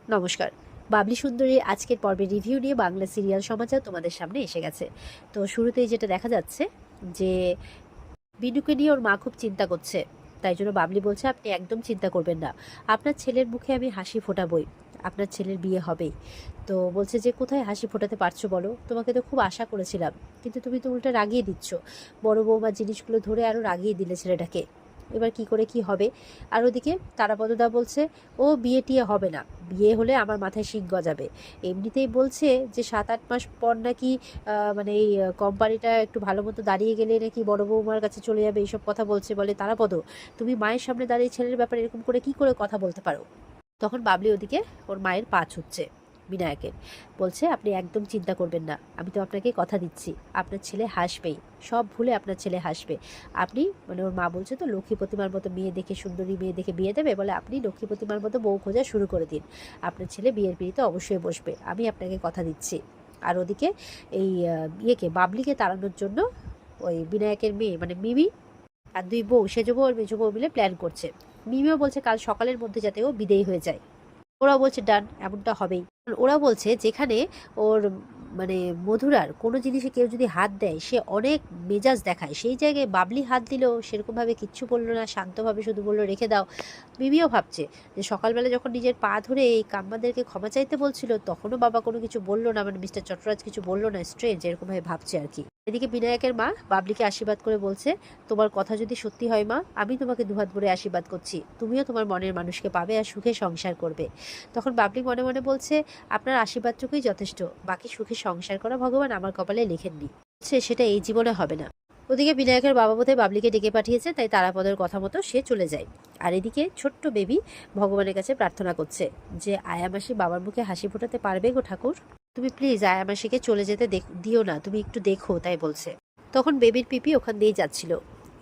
নমস্কার। বাবলি সুন্দরীর আজকের পর্বের রিভিউ নিয়ে বাংলা সিরিয়াল সমাচার তোমাদের সামনে এসে গেছে। তো শুরুতেই যেটা দেখা যাচ্ছে যে বিনুকে নিয়ে ওর মা খুব চিন্তা করছে। তাই জন্য বাবলি বলছে, আপনি একদম চিন্তা করবেন না, আপনার ছেলের মুখে আমি হাসি ফোটাবই, আপনার ছেলের বিয়ে হবেই। তো বলছে যে কোথায় হাসি ফোটাতে পারছো বলো, তোমাকে তো খুব আশা করেছিলাম, কিন্তু তুমি তো উল্টা রাগিয়ে দিচ্ছ। বড় বৌমার জিনিসগুলো ধরে আরও রাগিয়ে দিলে ছেলেটাকে, এবার কি করে কি হবে। আর ওদিকে তারাপদদা বলছে ও বিয়ে টিয়ে হবে না, বিয়ে হলে আমার মাথায় শিক গজাবে। এমনিতেই বলছে যে 7-8 মাস পর নাকি মানে এই কোম্পানিটা একটু ভালো মতো দাঁড়িয়ে গেলে নাকি বড় বৌমার কাছে চলে যাবে, এইসব কথা বলছে। বলে তারাপদ, তুমি মায়ের সামনে দাঁড়িয়ে ছেলের ব্যাপারে এরকম করে কি করে কথা বলতে পারো। তখন বাবলি ওদিকে ওর মায়ের পা ছুটছে বিনায়কের, বলছে আপনি একদম চিন্তা করবেন না, আমি তো আপনাকে কথা দিচ্ছি, আপনার ছেলে হাসবেই, সব ভুলে আপনার ছেলে হাসবে। আপনি মানে ওর মা বলছে তো লক্ষ্মী প্রতিমার মতো মেয়ে দেখে, সুন্দরী মেয়ে দেখে বিয়ে দেবে, বলে আপনি লক্ষ্মী প্রতিমার মতো বউ খোঁজা শুরু করে দিন, আপনার ছেলে বিয়ের পিড়িতে অবশ্যই বসবে, আমি আপনাকে কথা দিচ্ছি। আর ওদিকে এই ইয়েকে বাবলিকে তাড়ানোর জন্য ওই বিনায়কের মেয়ে মানে মিমি আর দুই বউ, সেজ বউ আর মেজ বউ মিলে প্ল্যান করছে। মিমিও বলছে কাল সকালের মধ্যে যাতে ও বিদেয় হয়ে যায়। ওরা বলছে ডান, এমনটা হবেই। ওরা বলছে যেখানে ওর মানে মধুরার কোনো জিনিসে কেউ যদি হাত দেয় সে অনেক মেজাজ দেখায়, সেই জায়গায় বাবলি হাত দিলেও সেরকমভাবে কিচ্ছু বললো না, শান্তভাবে শুধু বললো রেখে দাও। মিমিও ভাবছে যে সকালবেলা যখন নিজের পা ধরে এই কাম্মাদেরকে ক্ষমা চাইতে বলছিল তখনও বাবা কোনো কিছু বললো না, মানে মিস্টার চট্টরাজ কিছু বললো না, স্ট্রেঞ্জ এরকমভাবে ভাবছে আর কি। এদিকে বিনায়কের মা বাবলিকে আশীর্বাদ করে বলছে, তোমার কথা যদি সত্যি হয় মা, আমি তোমাকে দুহাত ভরে আশীর্বাদ করছি, তুমিও তোমার মনের মানুষকে পাবে আর সুখে সংসার করবে। তখন বাবলি মনে মনে বলছে, আপনার আশীর্বাদটুকুই যথেষ্ট, বাকি সুখে সংসার করা ভগবান আমার কপালে লেখেননি, সেটা এই জীবনে হবে না। ওদিকে বিনায়কের বাবা বোধহয় বাবলিকে ডেকে পাঠিয়েছে, তাই তারাপদের কথা মতো সে চলে যায়। আর এদিকে ছোট্ট বেবি ভগবানের কাছে প্রার্থনা করছে যে আয়া মাসি বাবার মুখে হাসি ফোটাতে পারবে গো ঠাকুর, তুমি প্লিজ আয়া মাসিকে চলে যেতে দিও না, তুমি একটু দেখো, তাই বলছে। তখন বেবির পিপি ওখান দিয়েই যাচ্ছিল,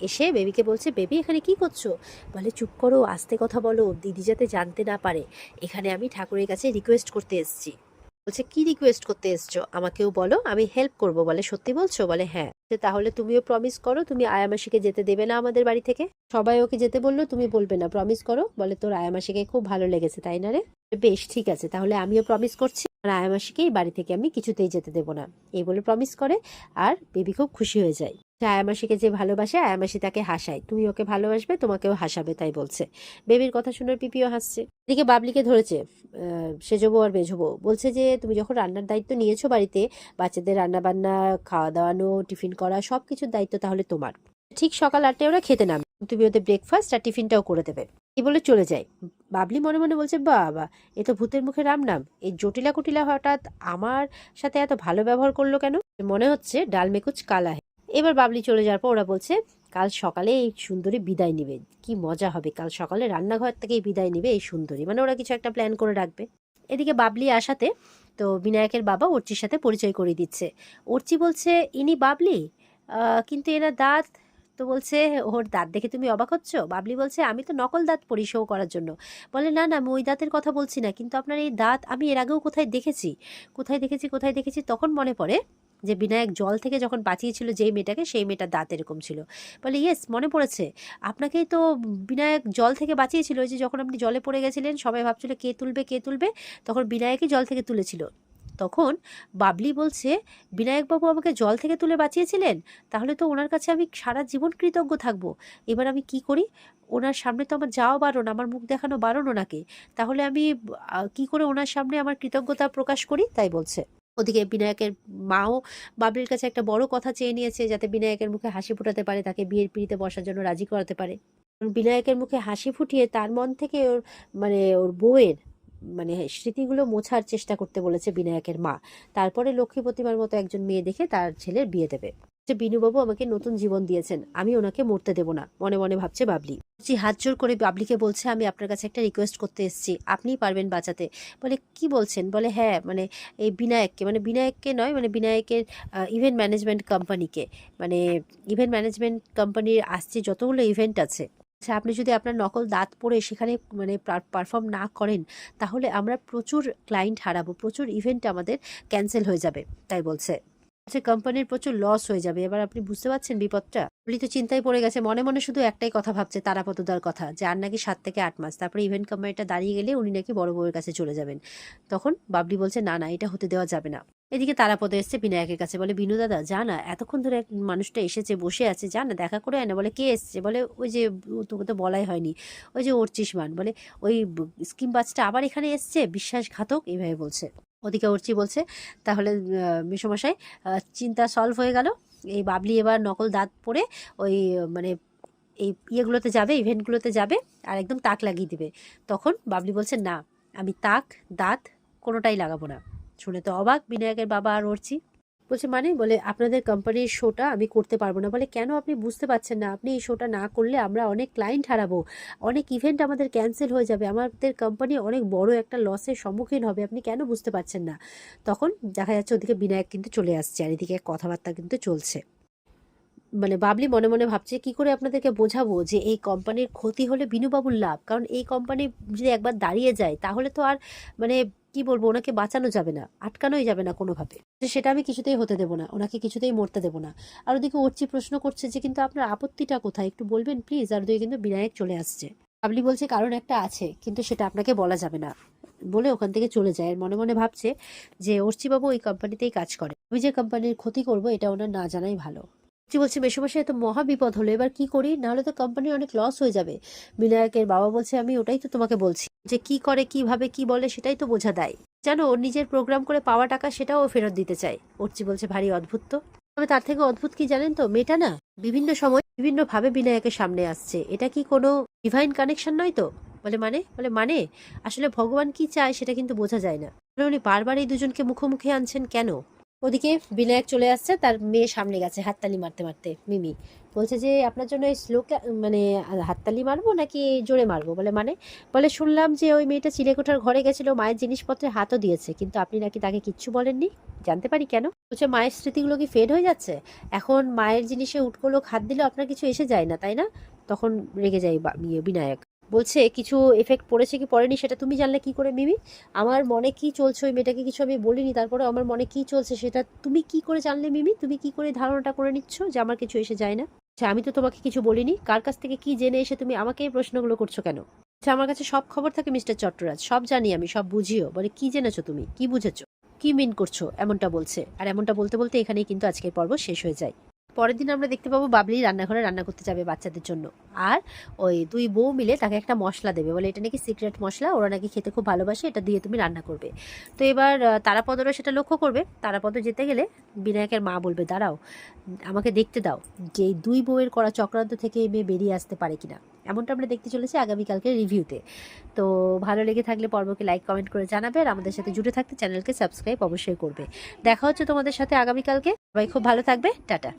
এসে বেবিকে বলছে, বেবি এখানে কি করছো। বলে চুপ করো, আস্তে কথা বলো, দিদি যাতে জানতে না পারে, এখানে আমি ঠাকুরের কাছে রিকোয়েস্ট করতে এসেছি। বলছে কি রিকোয়েস্ট করতে এসছো, আমাকেও বলো, আমি হেল্প করব। বলে সত্যি বলছো। বলে হ্যাঁ। তাহলে তুমিও প্রমিস করো তুমি আয়ামাসিকে যেতে দেবে না আমাদের বাড়ি থেকে। সবাই ওকে যেতে বললো, তুমি বলবে না, প্রমিস করো। বলে তোর আয়ামাসিকে খুব ভালো লেগেছে তাই না রে। বেশ ঠিক আছে, তাহলে আমিও প্রমিস করছি, আর আয়ামাসিকে এই বাড়ি থেকে আমি কিছুতেই যেতে দেবো না, এই বলে প্রমিস করে। আর বেবি খুব খুশি হয়ে যায়। আয়ামাসিকে যে ভালোবাসে আয়ামাসি তাকে হাসায়, তুমি ওকে ভালোবাসবে তোমাকেও হাসাবে, তাই বলছে। বেবির কথা শুনে পিপিও হাসছে। এদিকে বাবলিকে ধরেছে সেজবো আর মেজবো, বলছে যে তুমি যখন রান্নার দায়িত্ব নিয়েছো বাড়িতে, বাচ্চাদের রান্না বান্না, খাওয়া দাওয়ানো, টিফিন করা, সবকিছুর দায়িত্ব তাহলে তোমার। ঠিক সকাল 8টায় ওরা খেতে নামে, তুমি ওদের ব্রেকফাস্ট আর টিফিনটাও করে দেবে, এই বলে চলে যায়। বাবলি মনে মনে বলছে, বাবা এ তো ভূতের মুখে রাম নাম, এই জটিলা কুটিলা হঠাৎ আমার সাথে এত ভালো ব্যবহার করলো কেন, মনে হচ্ছে ডাল মেকুচ কালা হে। এবার বাবলি চলে যাওয়ার পর ওরা বলছে কাল সকালে এই সুন্দরী বিদায় নিবে, কি মজা হবে, কাল সকালে রান্নাঘর থেকেই বিদায় নিবে এই সুন্দরী, মানে ওরা কিছু একটা প্ল্যান করে রাখবে। এদিকে বাবলি আসাতে তো বিনায়কের বাবা অর্চির সাথে পরিচয় করিয়ে দিচ্ছে। অর্চি বলছে ইনি বাবলি, কিন্তু এরা দাঁত, তো বলছে ওর দাঁত দেখে তুমি অবাক হচ্ছ। বাবলি বলছে আমি তো নকল দাঁত পরি শো করার জন্য। বলে না না, আমি ওই দাঁতের কথা বলছি না, কিন্তু আপনার এই দাঁত আমি এর আগেও কোথায় দেখেছি, কোথায় দেখেছি কোথায় দেখেছি। তখন মনে পড়ে যে বিনায়ক জল থেকে যখন বাঁচিয়েছিল যেই মেয়েটাকে, সেই মেয়েটার দাঁত এরকম ছিল। বলে ইয়েস, মনে পড়েছে, আপনাকেই তো বিনায়ক জল থেকে বাঁচিয়েছিল, ওই যে যখন আপনি জলে পড়ে গেছিলেন, সবাই ভাবছিল কে তুলবে কে তুলবে, তখন বিনায়কই জল থেকে তুলেছিল। তখন বাবলি বলছে, বিনায়কবাবু আমাকে জল থেকে তুলে বাঁচিয়েছিলেন, তাহলে তো ওনার কাছে আমি সারা জীবন কৃতজ্ঞ থাকবো। এবার আমি কি করি, ওনার সামনে তো আমার যাওয়া বারণ, আমার মুখ দেখানো বারণ ওনাকে, তাহলে আমি কি করে ওনার সামনে আমার কৃতজ্ঞতা প্রকাশ করি, তাই বলছে। ওদিকে বিনায়কের মাও বাবলির কাছে একটা বড় কথা চেয়ে নিয়েছে, যাতে বিনায়কের মুখে হাসি ফোটাতে পারে, তাকে বিয়ের পিড়িতে বসার জন্য রাজি করাতে পারে। বিনায়কের মুখে হাসি ফুটিয়ে তার মন থেকে ওর মানে ওর বউয়ের মানে স্মৃতিগুলো মোছার চেষ্টা করতে বলেছে বিনায়কের মা। তারপরে লক্ষ্মী প্রতিমার মতো একজন মেয়ে দেখে তার ছেলের বিয়ে দেবে। যে বিনুবাবু আমাকে নতুন জীবন দিয়েছেন, আমি ওনাকে মরতে দেব না, মনে মনে ভাবছে বাবলি। হাত জোর করে বাবলিকে বলছে, আমি আপনার কাছে একটা রিকোয়েস্ট করতে এসেছি, আপনিই পারবেন বাঁচাতে। বলে কি বলছেন। বলে হ্যাঁ, মানে এই বিনায়ককে, মানে বিনায়ককে নয়, মানে বিনায়কের ইভেন্ট ম্যানেজমেন্ট কোম্পানিকে, মানে ইভেন্ট ম্যানেজমেন্ট কোম্পানির আসছে যতগুলো ইভেন্ট আছে, আচ্ছা আপনি যদি আপনার নকল দাঁত পরে সেখানে মানে পারফর্ম না করেন, তাহলে আমরা প্রচুর ক্লায়েন্ট হারাবো, প্রচুর ইভেন্ট আমাদের ক্যান্সেল হয়ে যাবে, তাই বলছে। কোম্পানির প্রচুর লস হয়ে যাবে। এবার আপনি বুঝতে পারছেন বিপদটা। বাবলি তো চিন্তায় পড়ে গেছে, মনে মনে শুধু একটাই কথা ভাবছে, তারাপদদার কথা, যে আর নাকি 7 থেকে 8 মাস, তারপরে ইভেন্ট কোম্পানিটা দাঁড়িয়ে গেলে উনি নাকি বড় বউয়ের কাছে চলে যাবেন। তখন বাবলি বলছে না না, এটা হতে দেওয়া যাবে না। এদিকে তারাপদ এসছে বিনায়কের কাছে, বলে বিনু দাদা যা না, এতক্ষণ ধরে এক মানুষটা এসেছে বসে আছে, যা না দেখা করে আয় না। বলে কে এসছে? বলে ওই যে তোকে তো বলাই হয়নি, ওই যে অর্চিষ্মান। বলে ওই স্কিম বাজটা আবার এখানে এসছে, বিশ্বাসঘাতক, এইভাবে বলছে। ওদিকে অর্চি বলছে তাহলে মেসোমশাই চিন্তা সলভ হয়ে গেল। এই বাবলি এবার নকল দাঁত পরে ওই মানে এই ইয়েগুলোতে যাবে, ইভেন্টগুলোতে যাবে আর একদম তাক লাগিয়ে দিবে। তখন বাবলি বলছে না, আমি তাক দাঁত কোনোটাই লাগাবো না। শুনে তো অবাক বিনায়কের বাবা আর অর্চি। বলছে মানে? বলে আপনাদের কোম্পানির শোটা আমি করতে পারবো না। বলে কেন? আপনি বুঝতে পারছেন না, আপনি এই শোটা না করলে আমরা অনেক ক্লায়েন্ট হারাবো, অনেক ইভেন্ট আমাদের ক্যান্সেল হয়ে যাবে, আমাদের কোম্পানি অনেক বড় একটা লসের সম্মুখীন হবে, আপনি কেন বুঝতে পারছেন না? তখন দেখা যাচ্ছে ওদিকে বিনায়ক কিন্তু চলে আসছে আর এদিকে কথাবার্তা কিন্তু চলছে। মানে বাবলি মনে মনে ভাবছে কি করে আপনাদেরকে বোঝাবো যে এই কোম্পানির ক্ষতি হলে বিনুবাবুর লাভ, কারণ এই কোম্পানি যদি একবার দাঁড়িয়ে যায় তাহলে তো আর মানে কি বলবো, ওনাকে বাঁচানো যাবে না, আটকানোই যাবে না কোনোভাবে। তো সেটা আমি কিছুতেই হতে দেবো না, ওনাকে কিছুতেই মরতে দেবো না। আর ওদিকে অর্চি প্রশ্ন করছে যে কিন্তু আপনার আপত্তিটা কোথায়, একটু বলবেন প্লিজ। আর ওদিকে কিন্তু বিনায়ক চলে আসছে। বাবলি বলছে কারণ একটা আছে, কিন্তু সেটা আপনাকে বলা যাবে না, বলে ওখান থেকে চলে যায়। আর মনে মনে ভাবছে যে অর্চিবাবু ওই কোম্পানিতেই কাজ করে, আমি যে কোম্পানির ক্ষতি করবো এটা ওনার না জানাই ভালো। জি বলছি মেসোমশাই, এত মহা বিপদ হলো, এবার কি করি? নাহলে তো কোম্পানির অনেক লস হয়ে যাবে। বিনায়কের বাবা বলছে আমি ওটাই তো তোমাকে বলছি, যে কি করে কিভাবে কি বলে সেটাই তো বোঝা দেয়। জানো, ওর নিজের প্রোগ্রাম করে পাওয়া টাকা সেটাও ও ফেরত দিতে চায়। অর্চি বলছে ভারী অদ্ভুত তো। তবে তার থেকে অদ্ভুত কি জানেন তো, মেয়েটা না বিভিন্ন সময় বিভিন্ন ভাবে বিনায়কের সামনে আসছে, এটা কি কোনো ডিভাইন কানেকশন নয় তো? বলে মানে আসলে ভগবান কি চায় সেটা কিন্তু বোঝা যায় না। উনি বারবার এই দুজনকে মুখোমুখি আনছেন কেন? ওদিকে বিনায়ক চলে আসছে, তার মেয়ে সামনে গেছে হাততালি মারতে মারতে। মিমি বলছে যে আপনার জন্য এই স্লো মানে হাততালি মারবো নাকি জোরে মারবো? বলে শুনলাম যে ওই মেয়েটা চিলেকোঠার ঘরে গেছিল, মায়ের জিনিসপত্রে হাতও দিয়েছে, কিন্তু আপনি নাকি তাকে কিচ্ছু বলেননি। জানতে পারি কেন? বলছে মায়ের স্মৃতিগুলো কি ফেড হয়ে যাচ্ছে? এখন মায়ের জিনিসে উটকো লোক হাত দিলে আপনার কিছু এসে যায় না, তাই না? তখন রেগে যায় বিনায়ক। বলছে কিছু এফেক্ট পড়েছে কি পড়েনি সেটা তুমি জানলে কি করে মিমি? আমার মনে কি চলছে, ওই মেয়েটাকে কিছু আমি বলিনি, তারপরে আমার মনে কি চলছে সেটা তুমি কি করে জানলে মিমি? তুমি কি করে ধারণাটা করে নিচ্ছ যে আমার কিছু এসে যায় না? আচ্ছা, আমি তো তোমাকে কিছু বলিনি, কার কাছ থেকে কি জেনে এসে তুমি আমাকে এই প্রশ্নগুলো করছো কেন? আচ্ছা, আমার কাছে সব খবর থাকে মিস্টার চট্টরাজ, সব জানি আমি, সব বুঝিও। বলে কি জেনেছো তুমি, কি বুঝেছো, কি মিন করছো? এমনটা বলছে। আর এমনটা বলতে বলতে এখানেই কিন্তু আজকের পর্ব শেষ হয়ে যায়। পরের দিন আমরা দেখতে পাবো বাবলি রান্নাঘরে রান্না করতে যাবে বাচ্চাদের জন্য। আর ওই দুই বউ মিলে তাকে একটা মশলা দেবে, বলে এটা নাকি সিক্রেট মশলা, ওরা নাকি খেতে খুব ভালোবাসে, এটা দিয়ে তুমি রান্না করবে। তো এবার তারাপদরও সেটা লক্ষ্য করবে। তারাপদ যেতে গেলে বিনায়কের মা বলবে দাঁড়াও, আমাকে দেখতে দাও যে এই দুই বউয়ের করা চক্রান্ত থেকে এই মেয়ে বেরিয়ে আসতে পারে কিনা। এমনটা আমরা দেখতে চলেছি আগামীকালকে রিভিউতে। তো ভালো লেগে থাকলে পর্বকে লাইক কমেন্ট করে জানাবে, আর আমাদের সাথে জুড়ে থাকতে চ্যানেলকে সাবস্ক্রাইব অবশ্যই করবে। দেখা হচ্ছে তোমাদের সাথে আগামীকালকে। সবাই খুব ভালো থাকবে, টাটা।